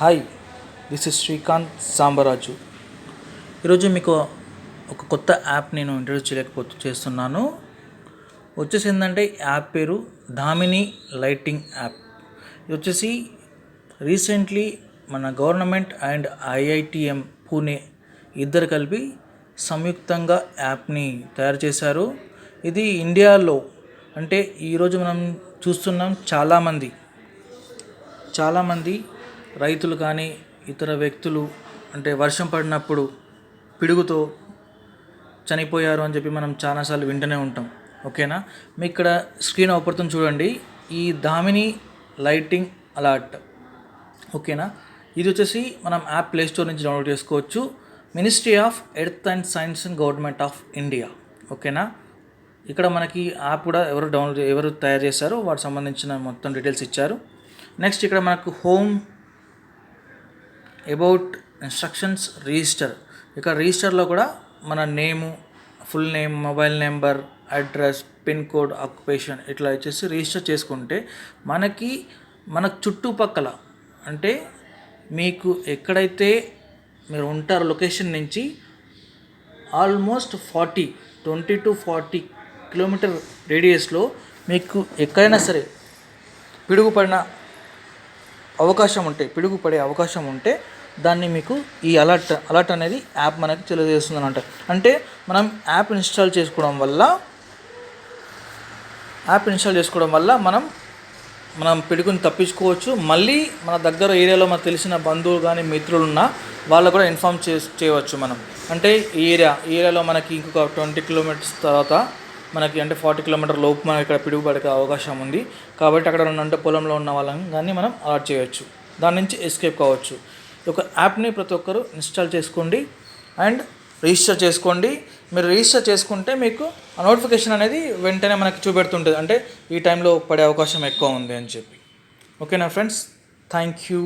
Hi, this is Srikanth Sambaraju. ఈరోజు మీకు ఒక కొత్త యాప్ నేను ఇంట్రడ్యూస్ చేస్తున్నాను. వచ్చేసి ఏంటంటే యాప్ పేరు డామినీ లైటింగ్ యాప్. ఇది వచ్చేసి రీసెంట్లీ మన గవర్నమెంట్ అండ్ ఐఐటిఎం పూణే ఇద్దరు కలిపి సంయుక్తంగా యాప్ని తయారు చేశారు. ఇది ఇండియాలో అంటే ఈరోజు మనం చూస్తున్నాం చాలామంది రైతులు కానీ ఇతర వ్యక్తులు అంటే వర్షం పడినప్పుడు పిడుగుతో చనిపోయారు అని చెప్పి మనం చాలాసార్లు వింటూనే ఉంటాం. ఓకేనా, మీకు ఇక్కడ స్క్రీన్ అవుపడుతుంది చూడండి, ఈ దామిని లైటింగ్ అలర్ట్. ఓకేనా, ఇది వచ్చేసి మనం యాప్ ప్లే స్టోర్ నుంచి డౌన్లోడ్ చేసుకోవచ్చు. Ministry of earth and science and government of India. ఓకేనా, ఇక్కడ మనకి యాప్ కూడా ఎవరు తయారు చేశారో వాటికి సంబంధించిన మొత్తం డీటెయిల్స్ ఇచ్చారు. నెక్స్ట్ ఇక్కడ మనకు హోమ్ అబౌట్ ఇన్స్ట్రక్షన్స్ రిజిస్టర్. ఇక్కడ రిజిస్టర్లో కూడా మన name, full name, mobile number, address, pin code, occupation ఇట్లా వచ్చేసి రిజిస్టర్ చేసుకుంటే మన చుట్టుపక్కల అంటే మీకు ఎక్కడైతే మీరు ఉంటారో లొకేషన్ నుంచి ఆల్మోస్ట్ 20 to 40 కిలోమీటర్ రేడియస్లో మీకు ఎక్కడైనా సరే పిడుగు పడే అవకాశం ఉంటే దాన్ని మీకు ఈ అలర్ట్ అనేది యాప్ మనకి తెలియజేస్తుంది అనమాట. అంటే మనం యాప్ ఇన్స్టాల్ చేసుకోవడం వల్ల మనం పిడుగుని తప్పించుకోవచ్చు. మళ్ళీ మన దగ్గర ఏరియాలో మనకు తెలిసిన బంధువులు కానీ మిత్రులు ఉన్నా వాళ్ళు కూడా ఇన్ఫామ్ చేయవచ్చు. మనం అంటే ఈ ఏరియాలో మనకి ఇంకొక 20 కిలోమీటర్స్ తర్వాత మనకి అంటే 40 కిలోమీటర్ లోపు మనకి ఇక్కడ పిడుగు పడే అవకాశం ఉంది. కాబట్టి అక్కడ అంటే పొలంలో ఉన్న వాళ్ళని కానీ మనం అలర్ట్ చేయవచ్చు, దాని నుంచి ఎస్కేప్ కావచ్చు. ఒక యాప్ని ప్రతి ఒక్కరు ఇన్స్టాల్ చేసుకోండి అండ్ రిజిస్టర్ చేసుకోండి. మీరు రిజిస్టర్ చేసుకుంటే మీకు ఆ నోటిఫికేషన్ అనేది వెంటనే మనకి చూపెడుతుంటుంది, అంటే ఈ టైంలో పడే అవకాశం ఎక్కువ ఉంది అని చెప్పి. ఓకేనా ఫ్రెండ్స్, థ్యాంక్ యూ.